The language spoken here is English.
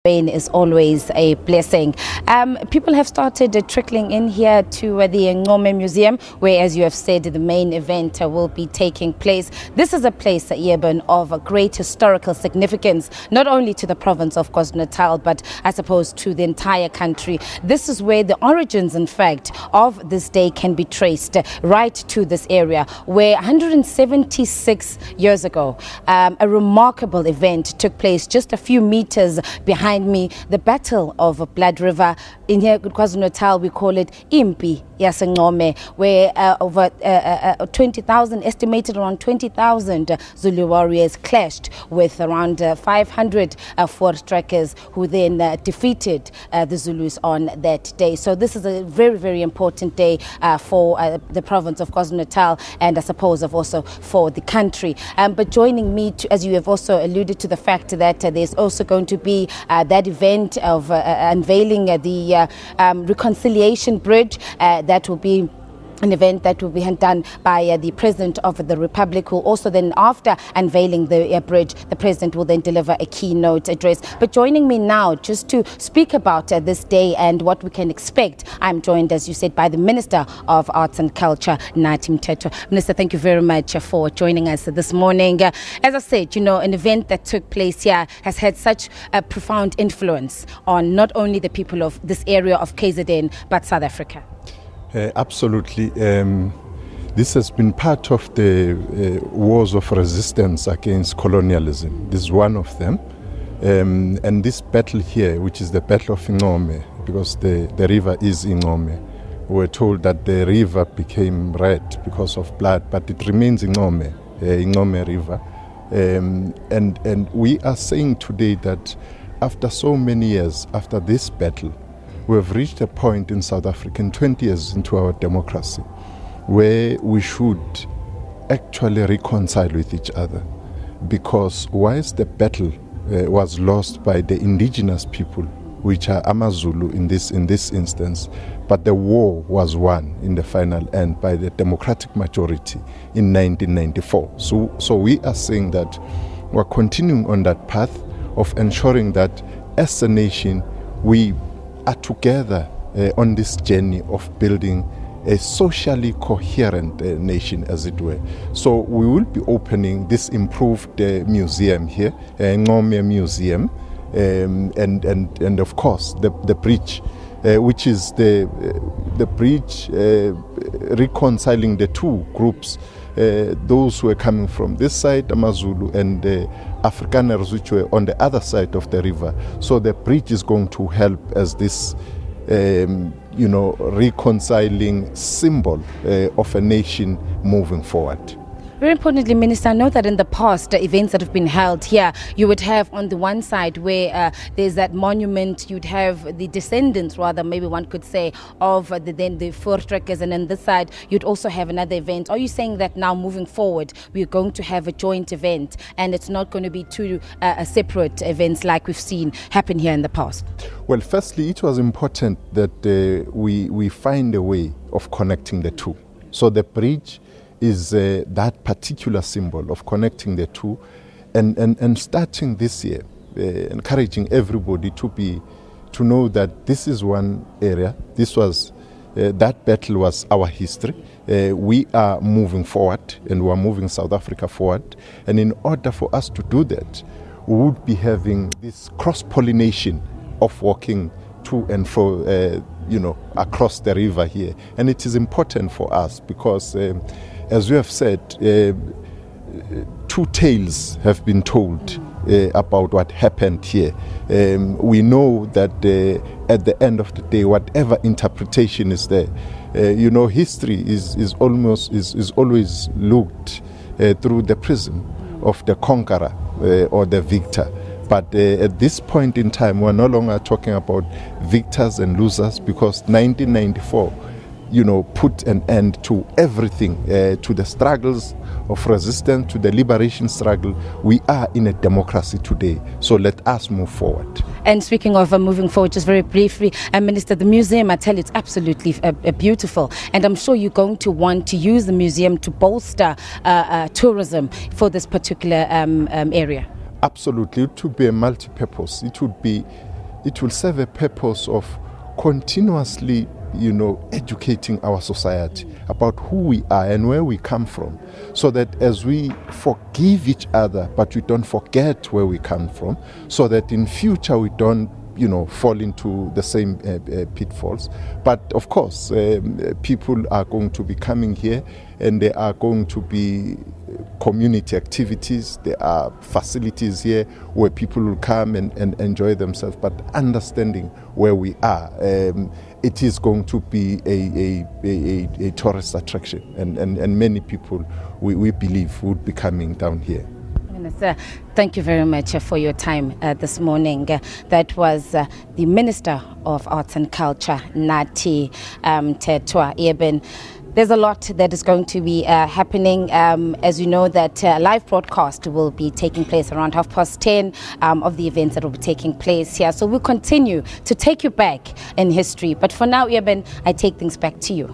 Rain is always a blessing. People have started trickling in here to the Ncome Museum, where, as you have said, the main event will be taking place. This is a place, Yeben, of great historical significance, not only to the province of KwaZulu-Natal, but I suppose to the entire country. This is where the origins, in fact, of this day can be traced right to this area, where 176 years ago, a remarkable event took place just a few meters behind me, the Battle of Blood River. In here, KwaZulu-Natal, we call it Impi Ncome, where over 20,000, estimated around 20,000 Zulu warriors clashed with around 500 foot strikers, who then defeated the Zulus on that day. So this is a very, very important day for the province of KwaZulu-Natal, and I suppose also for the country. But joining me, as you have also alluded to, the fact that there's also going to be that event of unveiling the reconciliation bridge. That will be an event that will be done by the President of the Republic, who also then, after unveiling the bridge, the President will then deliver a keynote address. But joining me now, just to speak about this day and what we can expect, I'm joined, as you said, by the Minister of Arts and Culture, Nathi Mthethwa. Minister, thank you very much for joining us this morning. As I said, you know, an event that took place here has had such a profound influence on not only the people of this area of KZN, but South Africa. Absolutely. This has been part of the wars of resistance against colonialism. This is one of them. And this battle here, which is the Battle of Ncome, because the river is Ncome, we're told that the river became red because of blood, but it remains Ncome, Ncome River. And we are saying today that after so many years, after this battle, we have reached a point in South Africa, 20 years into our democracy, where we should actually reconcile with each other. Because whilst the battle was lost by the indigenous people, which are AmaZulu in this instance, but the war was won in the final end by the democratic majority in 1994. So we are saying that we're continuing on that path of ensuring that as a nation, we are together on this journey of building a socially coherent nation, as it were. So we will be opening this improved museum here, Ncome Museum, and of course the bridge, which is the bridge reconciling the two groups, those who are coming from this side, AmaZulu, and the Afrikaners, which were on the other side of the river. So the bridge is going to help as this, reconciling symbol of a nation moving forward. Very importantly, Minister, I know that in the past, events that have been held here, you would have on the one side where there's that monument, you'd have the descendants, rather, maybe one could say, of the voortrekkers, and on this side, you'd also have another event. Are you saying that now, moving forward, we're going to have a joint event, and it's not going to be two separate events like we've seen happen here in the past? Well, firstly, it was important that we find a way of connecting the two. So the bridge is that particular symbol of connecting the two, and starting this year, encouraging everybody to know that this is one area. This was that battle was our history. We are moving forward, and we are moving South Africa forward. And in order for us to do that, we would be having this cross-pollination of walking to and fro, across the river here. And it is important for us because, as we have said, two tales have been told about what happened here. We know that at the end of the day, whatever interpretation is there, history is always looked through the prism of the conqueror or the victor. But at this point in time, we're no longer talking about victors and losers, because 1994, put an end to everything, to the struggles of resistance, to the liberation struggle. We are in a democracy today, so let us move forward. And speaking of moving forward, just very briefly, Minister, the museum, I tell you, it's absolutely beautiful, and I'm sure you're going to want to use the museum to bolster tourism for this particular area. Absolutely, it would be a multi-purpose. It would be it will serve a purpose of continuously, educating our society about who we are and where we come from, so that as we forgive each other, but we don't forget where we come from, so that in future we don't fall into the same pitfalls. But of course, people are going to be coming here, and there are going to be community activities. There are facilities here where people will come and enjoy themselves. But understanding where we are, it is going to be a tourist attraction, and many people, we believe, would be coming down here. Minister, thank you very much for your time this morning. That was the Minister of Arts and Culture, Nathi Mthethwa. There's a lot that is going to be happening. As you know, that live broadcast will be taking place around 10:30 of the events that will be taking place here. So we'll continue to take you back in history. But for now, Eben, I take things back to you.